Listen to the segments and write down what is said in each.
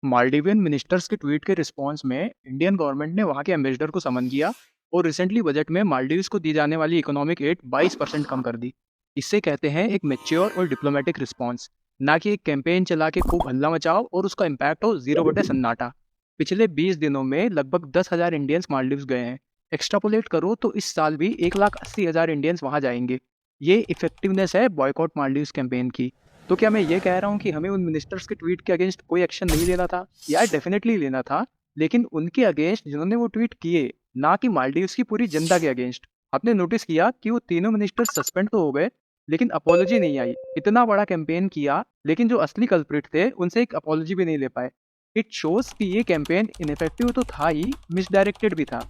Maldivian ministers के tweet के response में इंडियन गवर्नमेंट ने वहां के एम्बेसडर को समन किया और रिसेंटली बजट में मालदीव्स को दी जाने वाली इकोनॉमिक एड 22% कम कर दी। इससे कहते हैं एक मेच्योर और डिप्लोमेटिक रिस्पॉन्स, ना कि एक कैंपेन चला के खूब हल्ला मचाओ और उसका इम्पैक्ट हो 0/सन्नाटा। पिछले 20 दिनों में लगभग 10,000 इंडियंस मालदीव्स गए हैं। एक्सट्रापोलेट करो तो इस साल भी 1,80,000 इंडियंस वहां जाएंगे। ये इफेक्टिवनेस है बॉयकॉट मालदीव्स कैंपेन की। तो क्या मैं ये कह रहा हूँ कि हमें उन मिनिस्टर्स के ट्वीट के अगेंस्ट कोई एक्शन नहीं लेना था? यार डेफिनेटली लेना था, लेकिन उनके अगेंस्ट जिन्होंने वो ट्वीट किए, ना कि मालदीव्स की पूरी जनता के अगेंस्ट। आपने नोटिस किया कि वो तीनों मिनिस्टर सस्पेंड तो हो गए, लेकिन अपॉलॉजी नहीं आई। इतना बड़ा कैंपेन किया, लेकिन जो असली कल्प्रिट थे उनसे एक अपॉलॉजी भी नहीं ले पाए। इट शोज कि ये कैंपेन इनफेक्टिव तो था ही, मिसडायरेक्टेड भी था।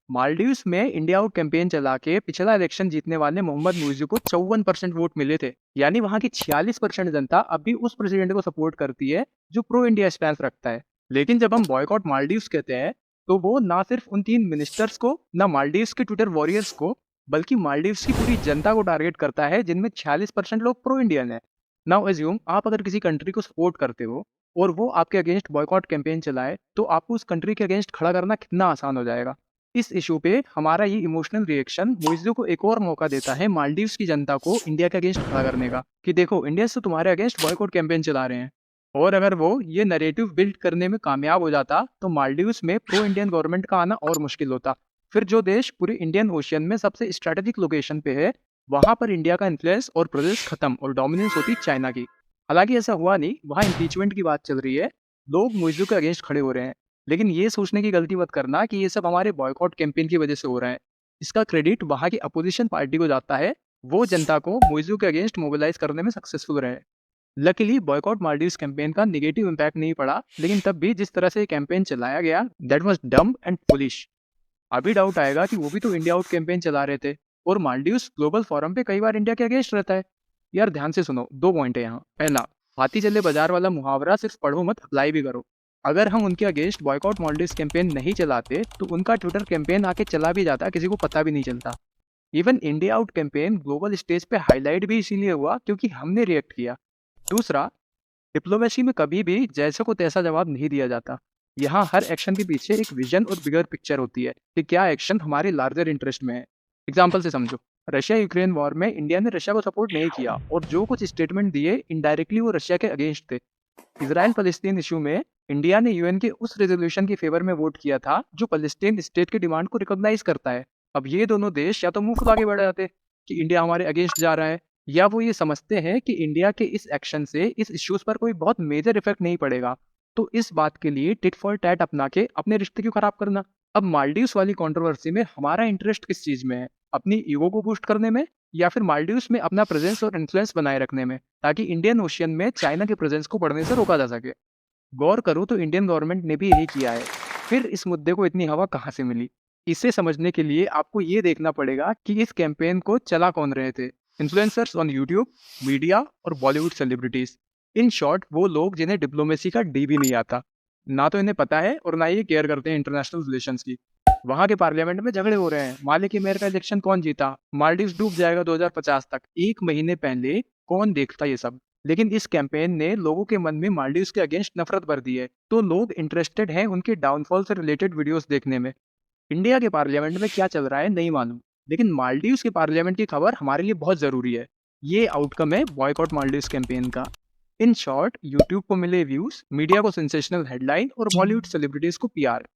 मालदीव्स में इंडिया आउट कैंपेन चला के पिछला इलेक्शन जीतने वाले मोहम्मद मुइज़ी को 54% वोट मिले थे। यानी वहां की 46% जनता अब भी उस प्रेसिडेंट को सपोर्ट करती है जो प्रो इंडिया स्टैंस रखता है। लेकिन जब हम बॉयकॉट मालदीव्स कहते हैं, तो वो ना सिर्फ उन 3 मिनिस्टर्स को, ना मालदीव्स के ट्विटर वॉरियर्स को, बल्कि मालदीव्स की पूरी जनता को टारगेट करता है, जिनमें 46% लोग प्रो इंडियन है। नाउ एज्यूम आप अगर किसी कंट्री को सपोर्ट करते हो और वो आपके अगेंस्ट बॉयकॉट कैंपेन चलाए, तो आपको उस कंट्री के अगेंस्ट खड़ा करना कितना आसान हो जाएगा। इस इशू पे हमारा ये इमोशनल रिएक्शन मुइज़्ज़ू को एक और मौका देता है मालदीव्स की जनता को इंडिया के अगेंस्ट खड़ा करने का, कि देखो इंडिया से तुम्हारे अगेंस्ट बॉयकॉट कैंपेन चला रहे हैं। और अगर वो ये नैरेटिव बिल्ड करने में कामयाब हो जाता, तो मालदीव्स में प्रो इंडियन गवर्नमेंट का आना और मुश्किल होता। फिर जो देश पूरे इंडियन ओशियन में सबसे स्ट्रेटेजिक लोकेशन पे है, वहां पर इंडिया का इन्फ्लुएंस और प्रेजेंस खत्म और डोमिनेंस होती चाइना की। हालांकि ऐसा हुआ नहीं, वहां इम्पीचमेंट की बात चल रही है, लोग मुइज़्ज़ू के अगेंस्ट खड़े हो रहे हैं। लेकिन ये सोचने की गलती मत करना कि ये सब हमारे बॉयकॉट कैंपेन की वजह से हो रहा है। इसका क्रेडिट वहाँ की अपोजिशन पार्टी को जाता है, वो जनता को मुइज़्ज़ू के अगेंस्ट मोबिलाइज करने में सक्सेसफुल रहे। लकीली बॉयकॉट मालदीव्स कैंपेन का नेगेटिव इम्पैक्ट नहीं पड़ा, लेकिन तब भी जिस तरह से ये कैंपेन चलाया गया, दैट वाज डम एंड फुलिश। अभी डाउट आएगा कि वो भी तो इंडिया आउट कैंपेन चला रहे थे, और मालदीव्स ग्लोबल फोरम पे कई बार इंडिया के अगेंस्ट रहता है। यार ध्यान से सुनो, 2 पॉइंट है यहाँ। पहला, हाथी चले बाजार वाला मुहावरा सिर्फ पढ़ो मत, अप्लाई भी करो। अगर हम उनके अगेंस्ट बॉयकॉट मालदीव्स कैंपेन नहीं चलाते, तो उनका ट्विटर कैंपेन आके चला भी जाता, किसी को पता भी नहीं चलता। Even India out campaign global stage पे हाईलाइट भी इसीलिए हुआ क्योंकि हमने रिएक्ट किया। दूसरा, डिप्लोमेसी में कभी भी जैसे को तैसा जवाब नहीं दिया जाता। यहाँ हर एक्शन के पीछे एक विजन और बिगर पिक्चर होती है कि क्या एक्शन हमारे लार्जर इंटरेस्ट में है। एग्जाम्पल से समझो, रशिया यूक्रेन वॉर में इंडिया ने रशिया को सपोर्ट नहीं किया, और जो कुछ स्टेटमेंट दिए इनडायरेक्टली वो रशिया के अगेंस्ट थे। इसराइल फलस्तीन इशू में इंडिया ने यूएन के उस रेजोल्यूशन के फेवर में वोट किया था जो फलस्तीन स्टेट की डिमांड को रिकॉग्नाइज करता है। अब ये दोनों देश या तो मुंह फुला के बढ़ जाते कि इंडिया हमारे अगेंस्ट जा रहा है, या वो ये समझते हैं कि इंडिया के इस एक्शन से इस इश्यूज पर कोई बहुत मेजर इफेक्ट नहीं पड़ेगा, तो इस बात के लिए टिट फॉर टैट अपना के अपने रिश्ते क्यों खराब करना। अब मालदीव्स वाली कंट्रोवर्सी में हमारा इंटरेस्ट किस चीज में है? अपनी ईगो को बूस्ट करने में, या फिर मालदीव्स में अपना प्रेजेंस और इन्फ्लुएंस बनाए रखने में, ताकि इंडियन ओशियन में चाइना के प्रेजेंस को बढ़ने से रोका जा सके? गौर करो तो इंडियन गवर्नमेंट ने भी यही किया है। फिर इस मुद्दे को इतनी हवा कहाँ से मिली? इसे समझने के लिए आपको ये देखना पड़ेगा कि इस कैंपेन को चला कौन रहे थे। इन्फ्लुएंसर्स ऑन यूट्यूब, मीडिया और बॉलीवुड सेलिब्रिटीज। इन शॉर्ट वो लोग जिन्हें डिप्लोमेसी का डी भी नहीं आता, ना तो इन्हें पता है और ना ये केयर करते हैं इंटरनेशनल रिलेशंस की। वहां के पार्लियामेंट में झगड़े हो रहे हैं, माले की मेयर का इलेक्शन कौन जीता, मालदीव्स डूब जाएगा 2050 तक, एक महीने पहले कौन देखता ये सब? लेकिन इस कैंपेन ने लोगों के मन में मालदीव्स के अगेंस्ट नफरत भर दी है, तो लोग इंटरेस्टेड हैं उनके डाउनफॉल से रिलेटेड वीडियोस देखने में। इंडिया के पार्लियामेंट में क्या चल रहा है नहीं मालूम, लेकिन मालदीव्स के पार्लियामेंट की खबर हमारे लिए बहुत जरूरी है। ये आउटकम है बॉयकॉट मालदीव्स कैंपेन का। इन शॉर्ट, यूट्यूब को मिले व्यूज, मीडिया को सेंसेशनल हेडलाइन और बॉलीवुड सेलिब्रिटीज को पीआर।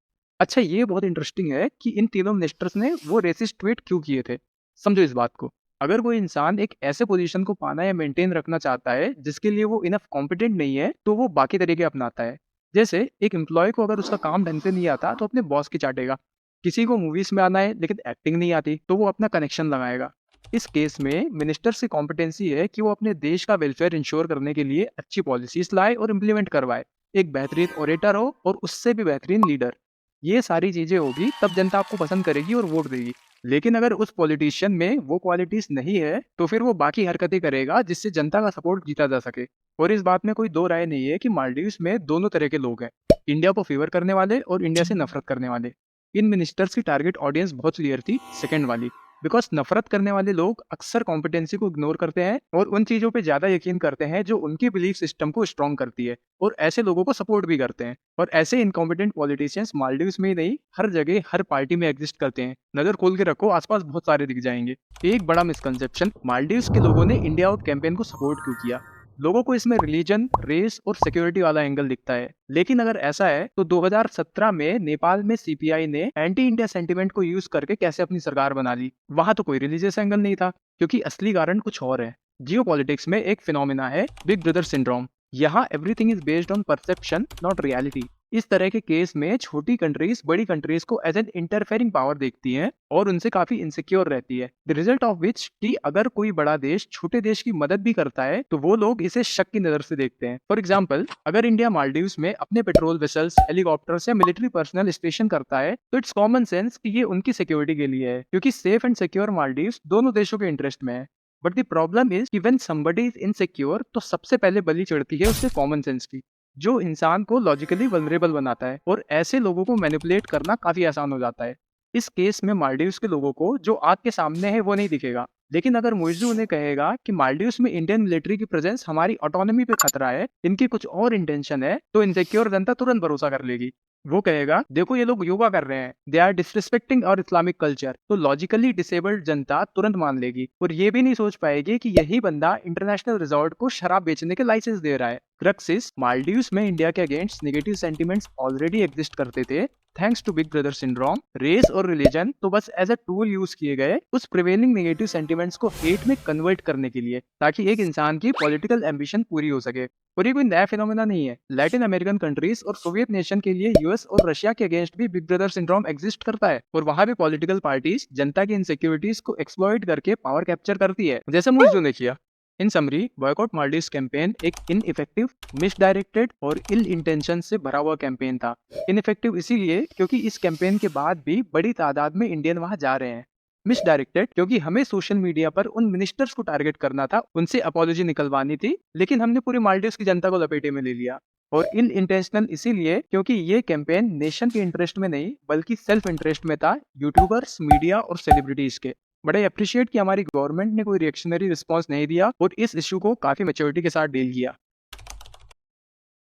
अच्छा, ये बहुत इंटरेस्टिंग है कि इन तीनों मिनिस्टर्स ने वो रेसिस्ट ट्वीट क्यों किए थे। समझो इस बात को। अगर कोई इंसान एक ऐसे पोजीशन को पाना या मेंटेन रखना चाहता है जिसके लिए वो इनफ कॉम्पिटेंट नहीं है, तो वो बाकी तरीके अपनाता है। जैसे एक एम्प्लॉय को अगर उसका काम ढंग से नहीं आता तो अपने बॉस की चाटेगा। किसी को मूवीज में आना है लेकिन एक्टिंग नहीं आती, तो वो अपना कनेक्शन लगाएगा। इस केस में मिनिस्टर्स की कॉम्पिटेंसी है कि वो अपने देश का वेलफेयर इंश्योर करने के लिए अच्छी पॉलिसीज लाए और इम्प्लीमेंट करवाए, एक बेहतरीन ओरेटर हो और उससे भी बेहतरीन लीडर। ये सारी चीजें होगी तब जनता आपको पसंद करेगी और वोट देगी। लेकिन अगर उस पॉलिटिशियन में वो क्वालिटीज नहीं है, तो फिर वो बाकी हरकतें करेगा जिससे जनता का सपोर्ट जीता जा सके। और इस बात में कोई दो राय नहीं है कि मालदीव्स में दोनों तरह के लोग हैं, इंडिया को फेवर करने वाले और इंडिया से नफरत करने वाले। इन मिनिस्टर्स की टारगेट ऑडियंस बहुत क्लियर थी, सेकंड वाली। बिकॉज नफरत करने वाले लोग अक्सर कॉम्पिटेंसी को इग्नोर करते हैं और उन चीजों पे ज्यादा यकीन करते हैं जो उनके बिलीफ सिस्टम को स्ट्रॉन्ग करती है, और ऐसे लोगों को सपोर्ट भी करते हैं। और ऐसे इनकॉम्पिटेंट पॉलिटिशियंस मालदीव्स में ही नहीं, हर जगह हर पार्टी में एग्जिस्ट करते हैं। नजर खोल के रखो, आसपास बहुत सारे दिख जाएंगे। एक बड़ा मिसकंसेप्शन, मालदीव्स के लोगों ने इंडिया आउट कैंपेन को सपोर्ट क्यों किया? लोगों को इसमें रिलीजन, रेस और सिक्योरिटी वाला एंगल दिखता है, लेकिन अगर ऐसा है तो 2017 में नेपाल में सीपीआई ने एंटी इंडिया सेंटीमेंट को यूज करके कैसे अपनी सरकार बना ली? वहां तो कोई रिलीजियस एंगल नहीं था, क्योंकि असली कारण कुछ और है। जियोपॉलिटिक्स में एक फिनोमिना है बिग ब्रदर सिंड्रोम। यहाँ everything is based on perception, not reality. इस तरह के केस में छोटी कंट्रीज बड़ी कंट्रीज को एज एन इंटरफेयरिंग पावर देखती हैं और उनसे काफी इनसिक्योर रहती है। द रिजल्ट ऑफ विच कि अगर कोई बड़ा देश छोटे देश की मदद भी करता है तो वो लोग इसे शक की नजर से देखते हैं। फॉर एग्जाम्पल, अगर इंडिया मालदीव्स में अपने पेट्रोल वेसल्स, हेलीकॉप्टर्स या मिलिट्री पर्सनल स्टेशन करता है तो इट्स कॉमन सेंस कि ये उनकी सिक्योरिटी के लिए है, क्योंकि सेफ एंड सिक्योर मालदीव्स दोनों देशों के इंटरेस्ट में है। बट द प्रॉब्लम इज कि व्हेन समबडी इज इनसिक्योर तो सबसे पहले बलि चढ़ती है उससे कॉमन सेंस की, जो इंसान को लॉजिकली वल्नरेबल बनाता है, और ऐसे लोगों को मैनिपुलेट करना काफी आसान हो जाता है। इस केस में मालदीव्स के लोगों को जो आग के सामने है वो नहीं दिखेगा, लेकिन अगर मुइज़्ज़ू उन्हें कहेगा कि मालदीव्स में इंडियन मिलिट्री की प्रेजेंस हमारी ऑटोनॉमी पे खतरा है, इनकी कुछ और इंटेंशन है, तो इनसिक्योर जनता तुरंत भरोसा कर लेगी। वो कहेगा देखो ये लोग योगा कर रहे हैं, दे आर डिसरिस्पेक्टिंग और इस्लामिक कल्चर, तो लॉजिकली डिसेबल्ड जनता तुरंत मान लेगी, और ये भी नहीं सोच पाएगी कि यही बंदा इंटरनेशनल रिजॉर्ट को शराब बेचने के लाइसेंस दे रहा है। क्रक्सिस, मालदीव्स में इंडिया के against negative sentiments already exist करते थे thanks to big brother syndrome. Race और रिलीजन तो बस एज अ टूल यूज किए गए उस प्रिवेलिंग नेगेटिव सेंटिमेंट्स को हेट में कन्वर्ट करने के लिए, ताकि एक इंसान की पॉलिटिकल एम्बिशन पूरी हो सके। और ये कोई नया फिनोमेना नहीं है। लैटिन अमेरिकन कंट्रीज और सोवियत नेशन के लिए यूएस और रशिया के अगेंस्ट भी बिग ब्रदर सिंड्रोम एग्जिस्ट करता है, और वहां भी पॉलिटिकल पार्टीज जनता की इनसिक्योरिटीज को एक्सप्लॉइट करके पावर कैप्चर करती है, जैसे मुइज़्ज़ू ने किया। इन समरी, बॉयकॉट मालदीव्स कैंपेन एक इनइफेक्टिव, मिसडायरेक्टेड और इल इंटेंशन से भरा हुआ कैंपेन था। इनइफेक्टिव इसीलिए क्योंकि इस कैंपेन के बाद भी बड़ी तादाद में इंडियन वहां जा रहे हैं। मिसडायरेक्टेड क्योंकि हमें सोशल मीडिया पर उन मिनिस्टर्स को टारगेट करना था, उनसे अपॉलॉजी निकलवानी थी, लेकिन हमने पूरी मालदीव्स की जनता को लपेटे में ले लिया। और इल इंटेंशनल इसीलिए क्योंकि ये कैंपेन नेशन के इंटरेस्ट में नहीं बल्कि सेल्फ इंटरेस्ट में था, यूट्यूबर्स, मीडिया और सेलिब्रिटीज के। बड़े अप्रिशिएट कि हमारी गवर्नमेंट ने कोई रिएक्शनरी रिस्पांस नहीं दिया और इस इशू को काफी मैच्योरिटी के साथ डील किया।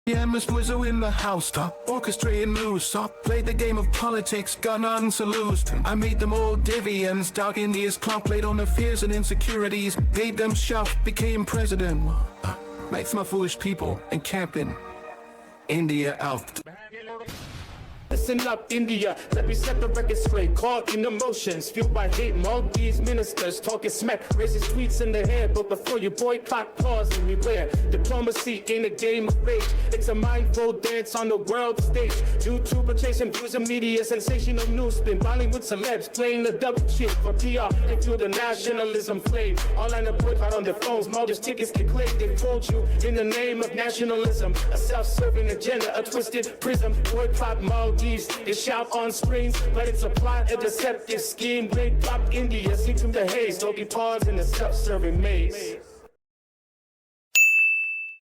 Yeah, Miss Wizzo in the house, top orchestrating moves, soft play the game of politics, got nothing to lose. I made them all Divians, dog India's clock, played on their fears and insecurities, made them shout, became president. Makes my foolish people encamping India out. Listen up, India, let me set the record straight. Caught in emotions, fueled by hate. Maldives ministers talking smack, racist tweets in their head. But before you boycott, pause and beware. Diplomacy ain't a game of rage. It's a mindful dance on the world stage. YouTuber chasing views and media, sensational news spin. Bollywood celebs playing the double shit for PR. They fuel the nationalism flame. Online the boycott on their phones. Maldives tickets get claimed. They told you in the name of nationalism. A self-serving agenda, a twisted prism. Boycott Maldives. They shout on screens, but it's a plot, a deceptive scheme. They drop India, sink through the haze. Don't be paused in the self-serving maze.